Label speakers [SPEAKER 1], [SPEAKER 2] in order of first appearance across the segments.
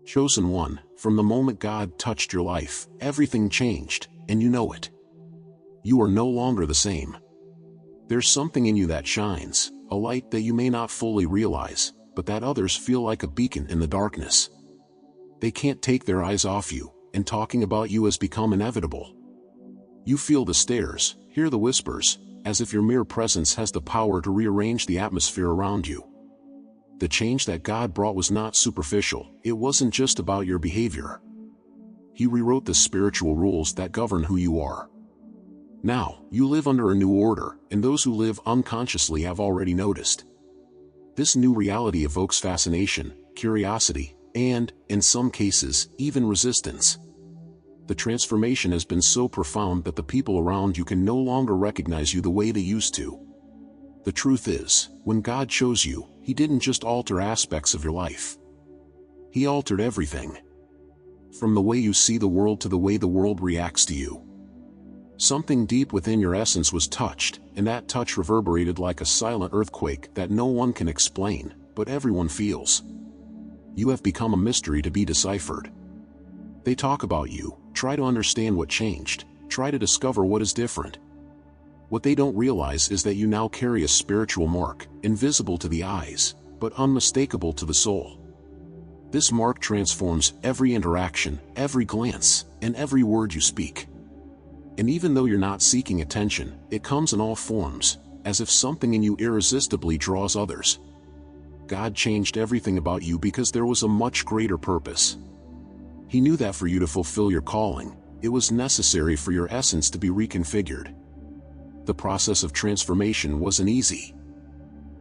[SPEAKER 1] Chosen one, from the moment God touched your life, everything changed, and you know it. You are no longer the same. There's something in you that shines, a light that you may not fully realize, but that others feel like a beacon in the darkness. They can't take their eyes off you, and talking about you has become inevitable. You feel the stares, hear the whispers, as if your mere presence has the power to rearrange the atmosphere around you. The change that God brought was not superficial. It wasn't just about your behavior. He rewrote the spiritual rules that govern who you are. Now, you live under a new order, and those who live unconsciously have already noticed. This new reality evokes fascination, curiosity, and, in some cases, even resistance. The transformation has been so profound that the people around you can no longer recognize you the way they used to. The truth is, when God chose you, He didn't just alter aspects of your life. He altered everything. From the way you see the world to the way the world reacts to you. Something deep within your essence was touched, and that touch reverberated like a silent earthquake that no one can explain, but everyone feels. You have become a mystery to be deciphered. They talk about you, try to understand what changed, try to discover what is different. What they don't realize is that you now carry a spiritual mark, invisible to the eyes, but unmistakable to the soul. This mark transforms every interaction, every glance, and every word you speak. And even though you're not seeking attention, it comes in all forms, as if something in you irresistibly draws others. God changed everything about you because there was a much greater purpose. He knew that for you to fulfill your calling, it was necessary for your essence to be reconfigured. The process of transformation wasn't easy.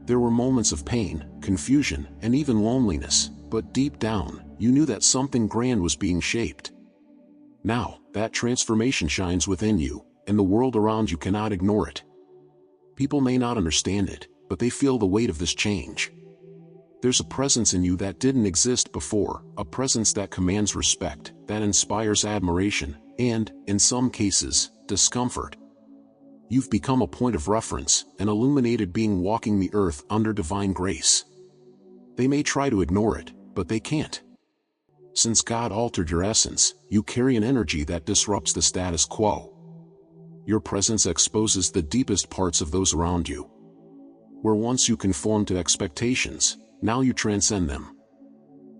[SPEAKER 1] There were moments of pain, confusion, and even loneliness, but deep down, you knew that something grand was being shaped. Now, that transformation shines within you, and the world around you cannot ignore it. People may not understand it, but they feel the weight of this change. There's a presence in you that didn't exist before, a presence that commands respect, that inspires admiration, and, in some cases, discomfort. You've become a point of reference, an illuminated being walking the earth under divine grace. They may try to ignore it, but they can't. Since God altered your essence, you carry an energy that disrupts the status quo. Your presence exposes the deepest parts of those around you. Where once you conformed to expectations, now you transcend them.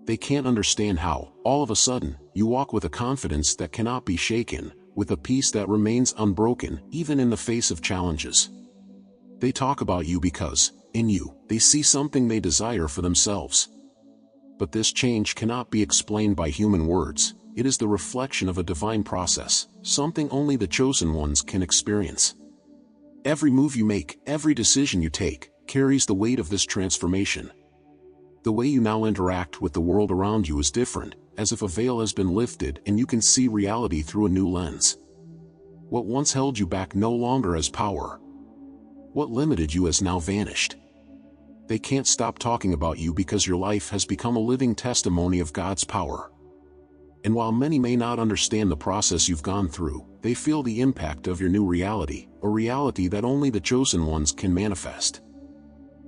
[SPEAKER 1] They can't understand how, all of a sudden, you walk with a confidence that cannot be shaken, with a peace that remains unbroken even in the face of challenges. They talk about you because, in you, they see something they desire for themselves. But this change cannot be explained by human words. It is the reflection of a divine process, something only the chosen ones can experience. Every move you make, every decision you take, carries the weight of this transformation. The way you now interact with the world around you is different, as if a veil has been lifted and you can see reality through a new lens. What once held you back no longer has power. What limited you has now vanished. They can't stop talking about you because your life has become a living testimony of God's power. And while many may not understand the process you've gone through, they feel the impact of your new reality, a reality that only the chosen ones can manifest.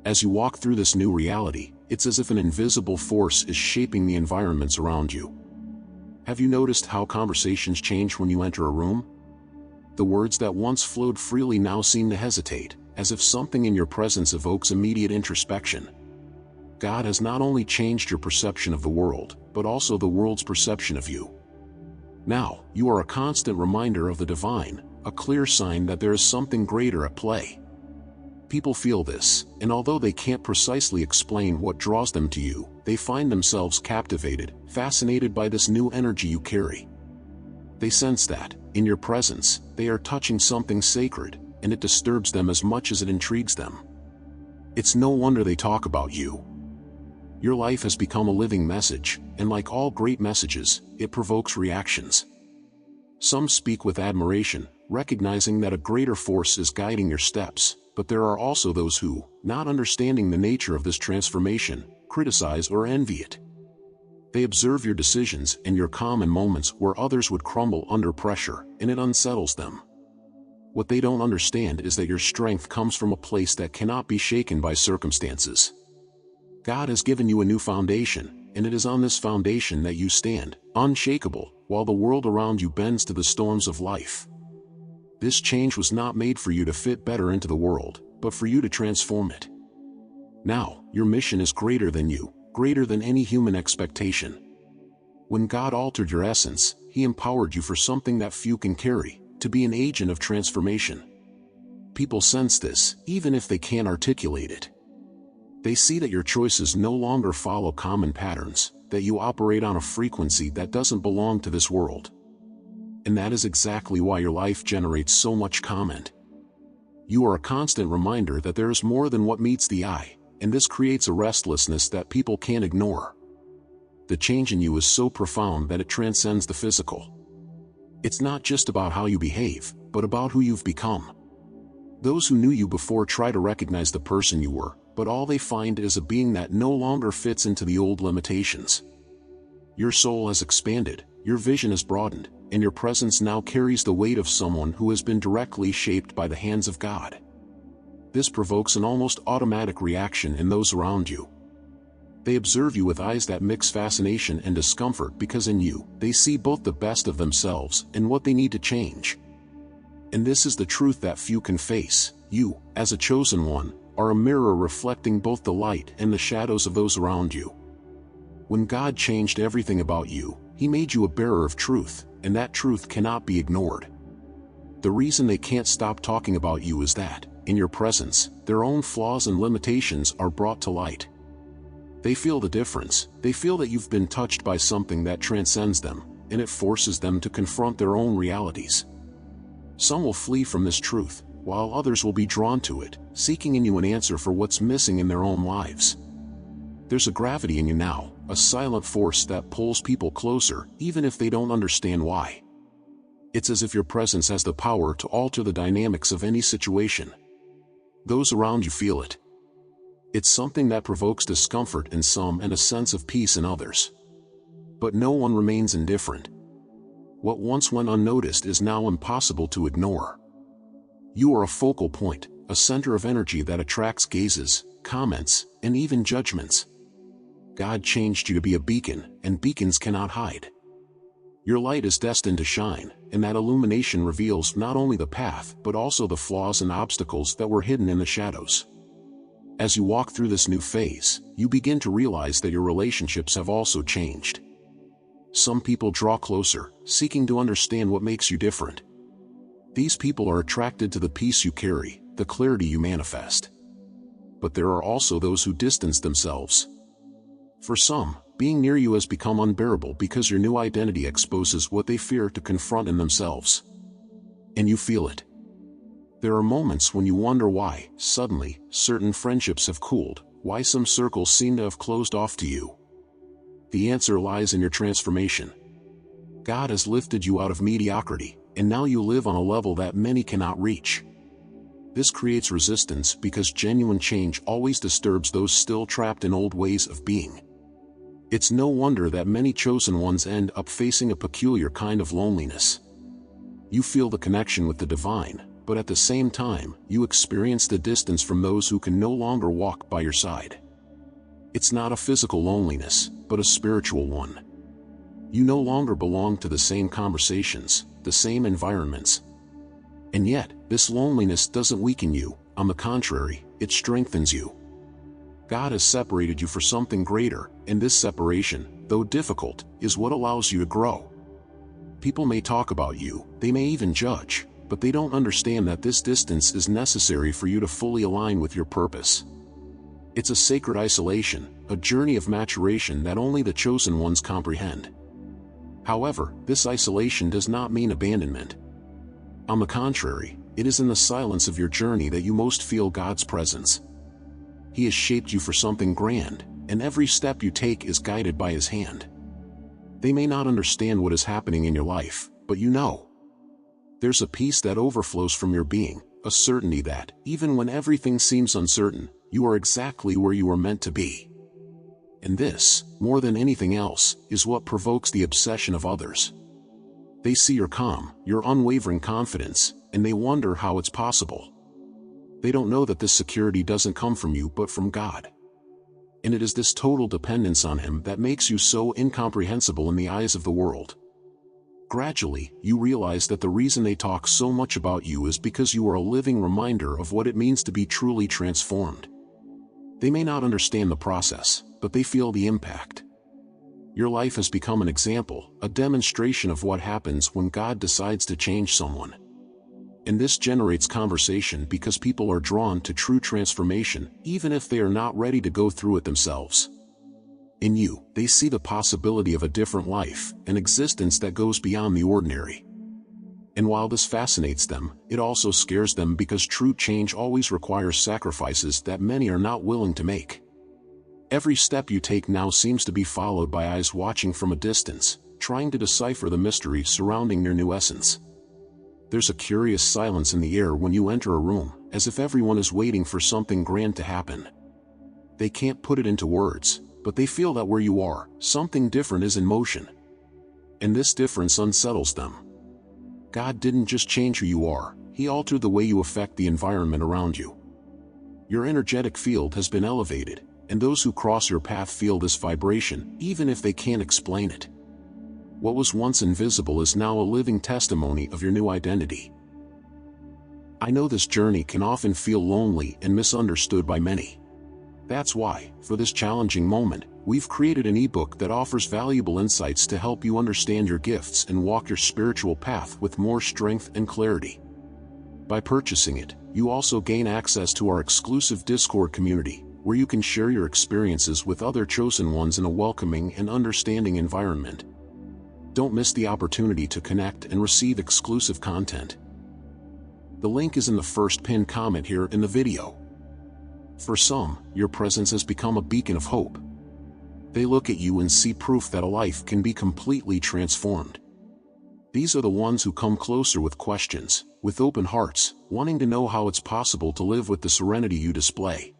[SPEAKER 1] As you walk through this new reality, it's as if an invisible force is shaping the environments around you. Have you noticed how conversations change when you enter a room? The words that once flowed freely now seem to hesitate, as if something in your presence evokes immediate introspection. God has not only changed your perception of the world, but also the world's perception of you. Now, you are a constant reminder of the divine, a clear sign that there is something greater at play. People feel this, and although they can't precisely explain what draws them to you, they find themselves captivated, fascinated by this new energy you carry. They sense that, in your presence, they are touching something sacred, and it disturbs them as much as it intrigues them. It's no wonder they talk about you. Your life has become a living message, and like all great messages, it provokes reactions. Some speak with admiration, recognizing that a greater force is guiding your steps, but there are also those who, not understanding the nature of this transformation, criticize or envy it. They observe your decisions and your calm in moments where others would crumble under pressure, and it unsettles them. What they don't understand is that your strength comes from a place that cannot be shaken by circumstances. God has given you a new foundation, and it is on this foundation that you stand, unshakable, while the world around you bends to the storms of life. This change was not made for you to fit better into the world, but for you to transform it. Now, your mission is greater than you, greater than any human expectation. When God altered your essence, He empowered you for something that few can carry, to be an agent of transformation. People sense this, even if they can't articulate it. They see that your choices no longer follow common patterns, that you operate on a frequency that doesn't belong to this world. And that is exactly why your life generates so much comment. You are a constant reminder that there is more than what meets the eye, and this creates a restlessness that people can't ignore. The change in you is so profound that it transcends the physical. It's not just about how you behave, but about who you've become. Those who knew you before try to recognize the person you were, but all they find is a being that no longer fits into the old limitations. Your soul has expanded, your vision has broadened, and your presence now carries the weight of someone who has been directly shaped by the hands of God. This provokes an almost automatic reaction in those around you. They observe you with eyes that mix fascination and discomfort because in you, they see both the best of themselves and what they need to change. And this is the truth that few can face. You, as a chosen one, are a mirror reflecting both the light and the shadows of those around you. When God changed everything about you, He made you a bearer of truth, and that truth cannot be ignored. The reason they can't stop talking about you is that, in your presence, their own flaws and limitations are brought to light. They feel the difference. They feel that you've been touched by something that transcends them, and it forces them to confront their own realities. Some will flee from this truth, while others will be drawn to it, seeking in you an answer for what's missing in their own lives. There's a gravity in you now, a silent force that pulls people closer, even if they don't understand why. It's as if your presence has the power to alter the dynamics of any situation. Those around you feel it. It's something that provokes discomfort in some and a sense of peace in others. But no one remains indifferent. What once went unnoticed is now impossible to ignore. You are a focal point, a center of energy that attracts gazes, comments, and even judgments. God changed you to be a beacon, and beacons cannot hide. Your light is destined to shine, and that illumination reveals not only the path but also the flaws and obstacles that were hidden in the shadows. As you walk through this new phase, you begin to realize that your relationships have also changed. Some people draw closer, seeking to understand what makes you different. These people are attracted to the peace you carry, the clarity you manifest. But there are also those who distance themselves. For some, being near you has become unbearable because your new identity exposes what they fear to confront in themselves. And you feel it. There are moments when you wonder why, suddenly, certain friendships have cooled, why some circles seem to have closed off to you. The answer lies in your transformation. God has lifted you out of mediocrity, and now you live on a level that many cannot reach. This creates resistance because genuine change always disturbs those still trapped in old ways of being. It's no wonder that many chosen ones end up facing a peculiar kind of loneliness. You feel the connection with the divine, but at the same time, you experience the distance from those who can no longer walk by your side. It's not a physical loneliness, but a spiritual one. You no longer belong to the same conversations, the same environments. And yet, this loneliness doesn't weaken you, on the contrary, it strengthens you. God has separated you for something greater, and this separation, though difficult, is what allows you to grow. People may talk about you, they may even judge, but they don't understand that this distance is necessary for you to fully align with your purpose. It's a sacred isolation, a journey of maturation that only the chosen ones comprehend. However, this isolation does not mean abandonment. On the contrary, it is in the silence of your journey that you most feel God's presence. He has shaped you for something grand, and every step you take is guided by His hand. They may not understand what is happening in your life, but you know. There's a peace that overflows from your being, a certainty that, even when everything seems uncertain, you are exactly where you are meant to be. And this, more than anything else, is what provokes the obsession of others. They see your calm, your unwavering confidence, and they wonder how it's possible. They don't know that this security doesn't come from you but from God. And it is this total dependence on him that makes you so incomprehensible in the eyes of the world. Gradually, you realize that the reason they talk so much about you is because you are a living reminder of what it means to be truly transformed. They may not understand the process, but they feel the impact. Your life has become an example, a demonstration of what happens when God decides to change someone. And this generates conversation because people are drawn to true transformation, even if they are not ready to go through it themselves. In you, they see the possibility of a different life, an existence that goes beyond the ordinary. And while this fascinates them, it also scares them because true change always requires sacrifices that many are not willing to make. Every step you take now seems to be followed by eyes watching from a distance, trying to decipher the mystery surrounding your new essence. There's a curious silence in the air when you enter a room, as if everyone is waiting for something grand to happen. They can't put it into words, but they feel that where you are, something different is in motion. And this difference unsettles them. God didn't just change who you are, He altered the way you affect the environment around you. Your energetic field has been elevated, and those who cross your path feel this vibration, even if they can't explain it. What was once invisible is now a living testimony of your new identity. I know this journey can often feel lonely and misunderstood by many. That's why, for this challenging moment, we've created an ebook that offers valuable insights to help you understand your gifts and walk your spiritual path with more strength and clarity. By purchasing it, you also gain access to our exclusive Discord community, where you can share your experiences with other chosen ones in a welcoming and understanding environment. Don't miss the opportunity to connect and receive exclusive content. The link is in the first pinned comment here in the video. For some, your presence has become a beacon of hope. They look at you and see proof that a life can be completely transformed. These are the ones who come closer with questions, with open hearts, wanting to know how it's possible to live with the serenity you display.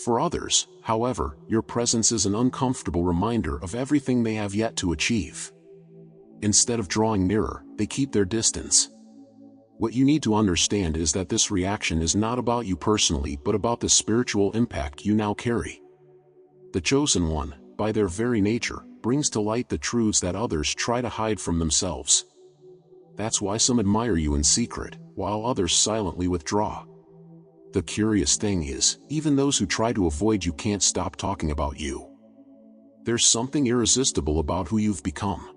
[SPEAKER 1] For others, however, your presence is an uncomfortable reminder of everything they have yet to achieve. Instead of drawing nearer, they keep their distance. What you need to understand is that this reaction is not about you personally but about the spiritual impact you now carry. The chosen one, by their very nature, brings to light the truths that others try to hide from themselves. That's why some admire you in secret, while others silently withdraw. The curious thing is, even those who try to avoid you can't stop talking about you. There's something irresistible about who you've become.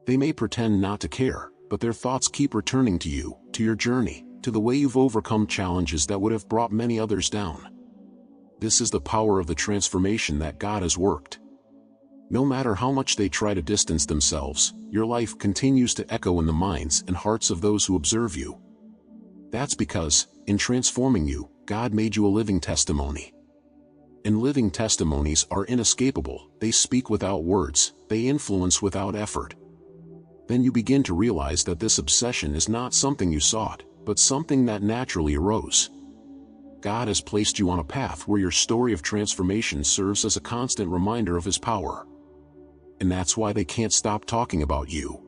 [SPEAKER 1] They may pretend not to care, but their thoughts keep returning to you, to your journey, to the way you've overcome challenges that would have brought many others down. This is the power of the transformation that God has worked. No matter how much they try to distance themselves, your life continues to echo in the minds and hearts of those who observe you. That's because, in transforming you, God made you a living testimony. And living testimonies are inescapable. They speak without words, they influence without effort. Then you begin to realize that this obsession is not something you sought, but something that naturally arose. God has placed you on a path where your story of transformation serves as a constant reminder of His power. And that's why they can't stop talking about you.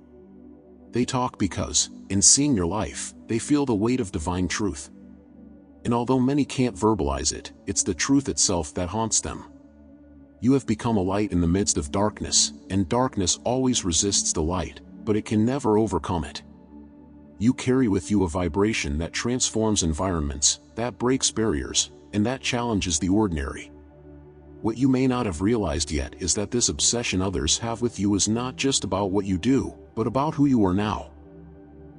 [SPEAKER 1] They talk because, in seeing your life, they feel the weight of divine truth. And although many can't verbalize it, it's the truth itself that haunts them. You have become a light in the midst of darkness, and darkness always resists the light, but it can never overcome it. You carry with you a vibration that transforms environments, that breaks barriers, and that challenges the ordinary. What you may not have realized yet is that this obsession others have with you is not just about what you do, but about who you are now.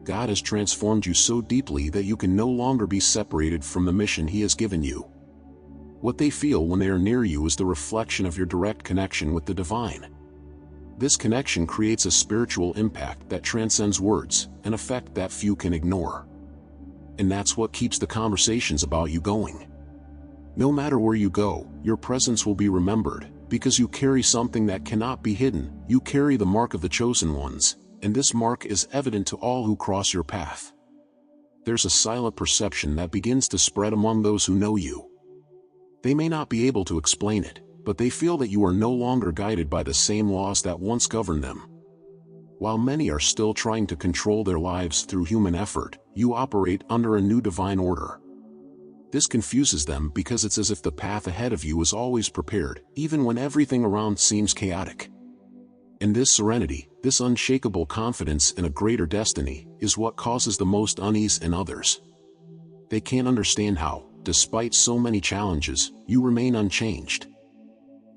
[SPEAKER 1] God has transformed you so deeply that you can no longer be separated from the mission He has given you. What they feel when they are near you is the reflection of your direct connection with the divine. This connection creates a spiritual impact that transcends words, an effect that few can ignore. And that's what keeps the conversations about you going. No matter where you go, your presence will be remembered, because you carry something that cannot be hidden. You carry the mark of the chosen ones, and this mark is evident to all who cross your path. There's a silent perception that begins to spread among those who know you. They may not be able to explain it, but they feel that you are no longer guided by the same laws that once governed them. While many are still trying to control their lives through human effort, you operate under a new divine order. This confuses them because it's as if the path ahead of you is always prepared, even when everything around seems chaotic. And this serenity, this unshakable confidence in a greater destiny, is what causes the most unease in others. They can't understand how, despite so many challenges, you remain unchanged.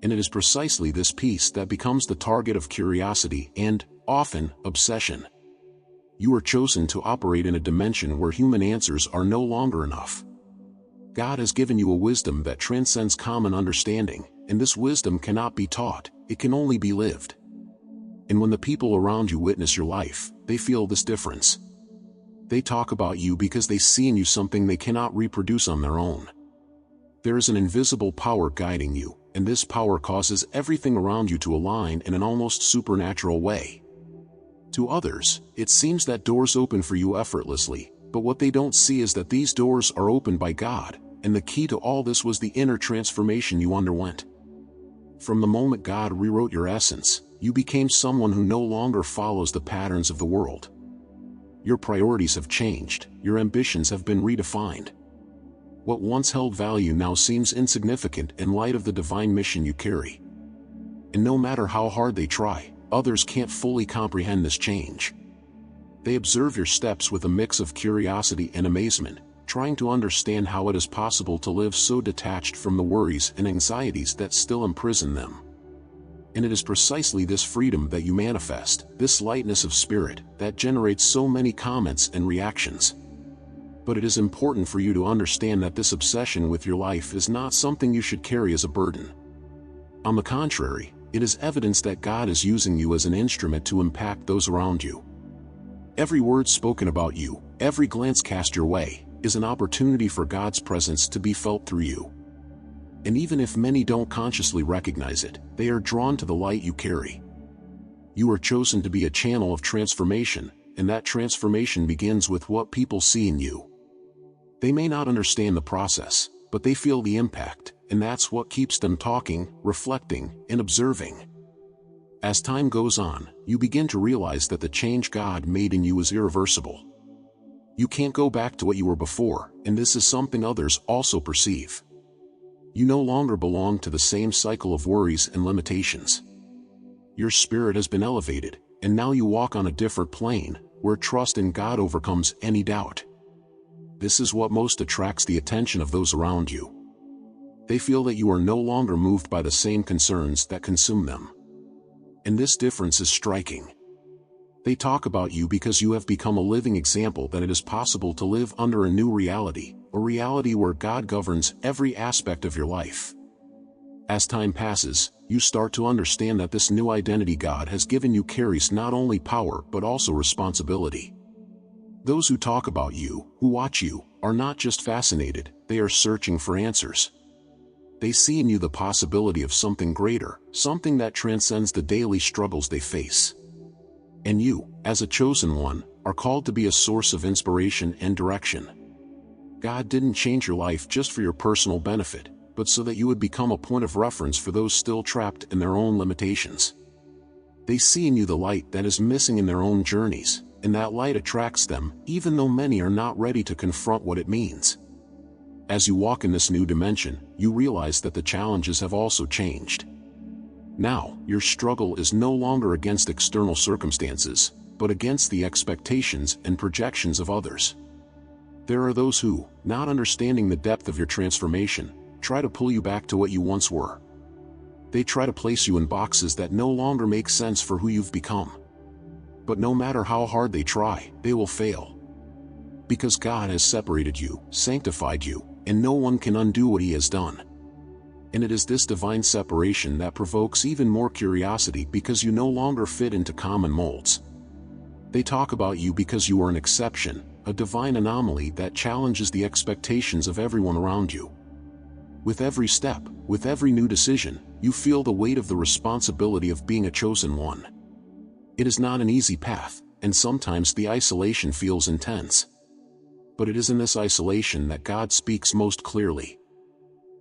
[SPEAKER 1] And it is precisely this peace that becomes the target of curiosity and, often, obsession. You are chosen to operate in a dimension where human answers are no longer enough. God has given you a wisdom that transcends common understanding, and this wisdom cannot be taught, it can only be lived. And when the people around you witness your life, they feel this difference. They talk about you because they see in you something they cannot reproduce on their own. There is an invisible power guiding you, and this power causes everything around you to align in an almost supernatural way. To others, it seems that doors open for you effortlessly, but what they don't see is that these doors are opened by God, and the key to all this was the inner transformation you underwent. From the moment God rewrote your essence, you became someone who no longer follows the patterns of the world. Your priorities have changed, your ambitions have been redefined. What once held value now seems insignificant in light of the divine mission you carry. And no matter how hard they try, others can't fully comprehend this change. They observe your steps with a mix of curiosity and amazement, trying to understand how it is possible to live so detached from the worries and anxieties that still imprison them. And it is precisely this freedom that you manifest, this lightness of spirit, that generates so many comments and reactions. But it is important for you to understand that this obsession with your life is not something you should carry as a burden. On the contrary, it is evidence that God is using you as an instrument to impact those around you. Every word spoken about you, every glance cast your way, is an opportunity for God's presence to be felt through you. And even if many don't consciously recognize it, they are drawn to the light you carry. You are chosen to be a channel of transformation, and that transformation begins with what people see in you. They may not understand the process, but they feel the impact, and that's what keeps them talking, reflecting, and observing. As time goes on, you begin to realize that the change God made in you is irreversible. You can't go back to what you were before, and this is something others also perceive. You no longer belong to the same cycle of worries and limitations. Your spirit has been elevated, and now you walk on a different plane, where trust in God overcomes any doubt. This is what most attracts the attention of those around you. They feel that you are no longer moved by the same concerns that consume them. And this difference is striking. They talk about you because you have become a living example that it is possible to live under a new reality, a reality where God governs every aspect of your life. As time passes, you start to understand that this new identity God has given you carries not only power but also responsibility. Those who talk about you, who watch you, are not just fascinated, they are searching for answers. They see in you the possibility of something greater, something that transcends the daily struggles they face. And you, as a chosen one, are called to be a source of inspiration and direction. God didn't change your life just for your personal benefit, but so that you would become a point of reference for those still trapped in their own limitations. They see in you the light that is missing in their own journeys, and that light attracts them, even though many are not ready to confront what it means. As you walk in this new dimension, you realize that the challenges have also changed. Now, your struggle is no longer against external circumstances, but against the expectations and projections of others. There are those who, not understanding the depth of your transformation, try to pull you back to what you once were. They try to place you in boxes that no longer make sense for who you've become. But no matter how hard they try, they will fail. Because God has separated you, sanctified you, and no one can undo what He has done. And it is this divine separation that provokes even more curiosity because you no longer fit into common molds. They talk about you because you are an exception, a divine anomaly that challenges the expectations of everyone around you. With every step, with every new decision, you feel the weight of the responsibility of being a chosen one. It is not an easy path, and sometimes the isolation feels intense. But it is in this isolation that God speaks most clearly.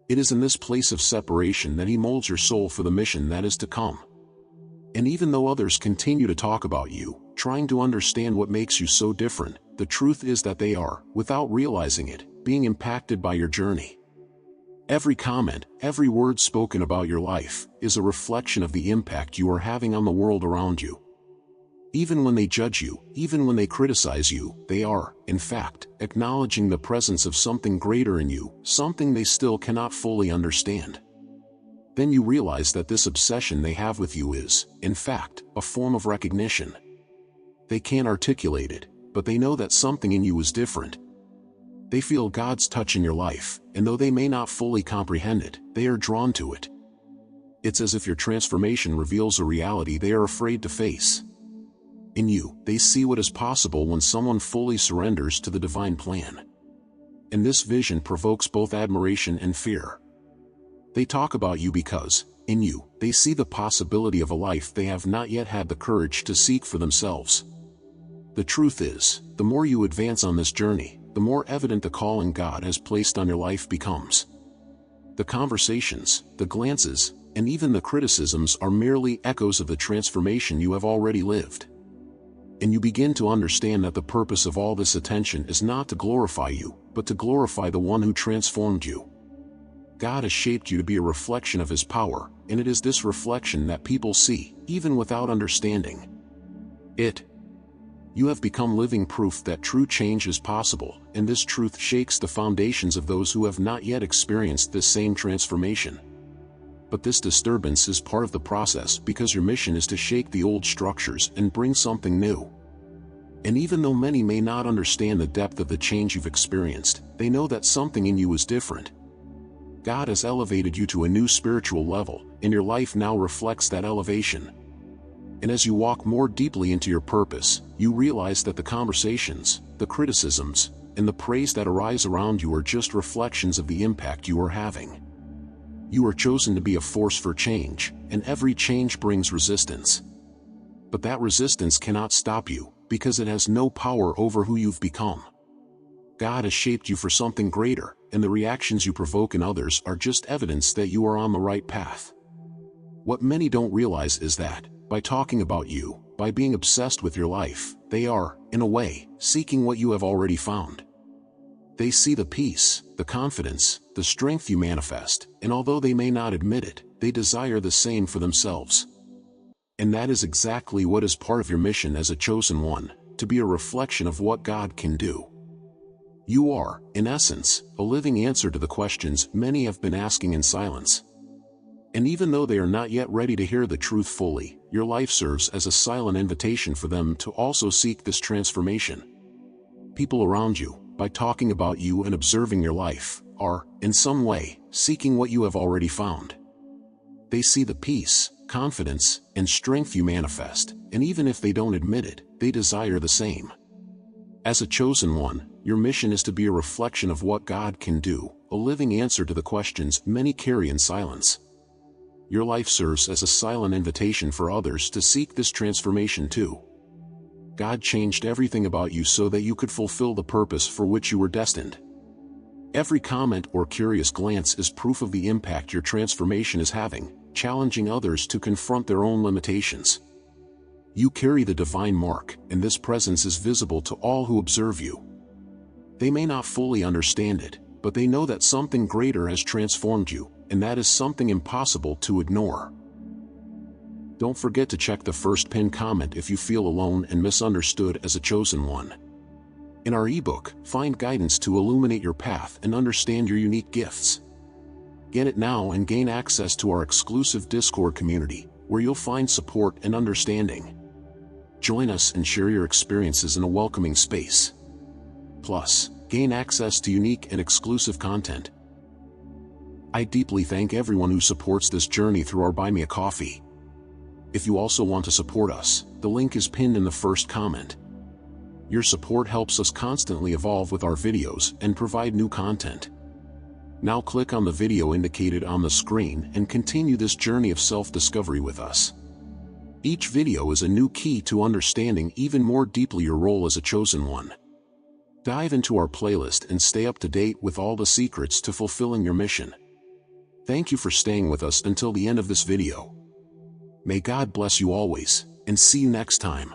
[SPEAKER 1] It is in this place of separation that He molds your soul for the mission that is to come. And even though others continue to talk about you, trying to understand what makes you so different, the truth is that they are, without realizing it, being impacted by your journey. Every comment, every word spoken about your life, is a reflection of the impact you are having on the world around you. Even when they judge you, even when they criticize you, they are, in fact, acknowledging the presence of something greater in you, something they still cannot fully understand. Then you realize that this obsession they have with you is, in fact, a form of recognition. They can't articulate it, but they know that something in you is different. They feel God's touch in your life, and though they may not fully comprehend it, they are drawn to it. It's as if your transformation reveals a reality they are afraid to face. In you, they see what is possible when someone fully surrenders to the divine plan. And this vision provokes both admiration and fear. They talk about you because, in you, they see the possibility of a life they have not yet had the courage to seek for themselves. The truth is, the more you advance on this journey, the more evident the calling God has placed on your life becomes. The conversations, the glances, and even the criticisms are merely echoes of the transformation you have already lived. And you begin to understand that the purpose of all this attention is not to glorify you, but to glorify the one who transformed you. God has shaped you to be a reflection of His power, and it is this reflection that people see, even without understanding it. You have become living proof that true change is possible, and this truth shakes the foundations of those who have not yet experienced this same transformation. But this disturbance is part of the process because your mission is to shake the old structures and bring something new. And even though many may not understand the depth of the change you've experienced, they know that something in you is different. God has elevated you to a new spiritual level, and your life now reflects that elevation. And as you walk more deeply into your purpose, you realize that the conversations, the criticisms, and the praise that arise around you are just reflections of the impact you are having. You are chosen to be a force for change, and every change brings resistance. But that resistance cannot stop you, because it has no power over who you've become. God has shaped you for something greater, and the reactions you provoke in others are just evidence that you are on the right path. What many don't realize is that, by talking about you, by being obsessed with your life, they are, in a way, seeking what you have already found. They see the peace, the confidence, the strength you manifest, and although they may not admit it, they desire the same for themselves. And that is exactly what is part of your mission as a chosen one, to be a reflection of what God can do. You are, in essence, a living answer to the questions many have been asking in silence. And even though they are not yet ready to hear the truth fully, your life serves as a silent invitation for them to also seek this transformation. People around you, by talking about you and observing your life, are, in some way, seeking what you have already found. They see the peace, confidence, and strength you manifest, and even if they don't admit it, they desire the same. As a chosen one, your mission is to be a reflection of what God can do, a living answer to the questions many carry in silence. Your life serves as a silent invitation for others to seek this transformation too. God changed everything about you so that you could fulfill the purpose for which you were destined. Every comment or curious glance is proof of the impact your transformation is having, challenging others to confront their own limitations. You carry the divine mark, and this presence is visible to all who observe you. They may not fully understand it, but they know that something greater has transformed you, and that is something impossible to ignore. Don't forget to check the first pinned comment if you feel alone and misunderstood as a chosen one. In our ebook, find guidance to illuminate your path and understand your unique gifts. Get it now and gain access to our exclusive Discord community, where you'll find support and understanding. Join us and share your experiences in a welcoming space. Plus, gain access to unique and exclusive content. I deeply thank everyone who supports this journey through our Buy Me a Coffee. If you also want to support us, the link is pinned in the first comment. Your support helps us constantly evolve with our videos and provide new content. Now click on the video indicated on the screen and continue this journey of self-discovery with us. Each video is a new key to understanding even more deeply your role as a chosen one. Dive into our playlist and stay up to date with all the secrets to fulfilling your mission. Thank you for staying with us until the end of this video. May God bless you always, and see you next time.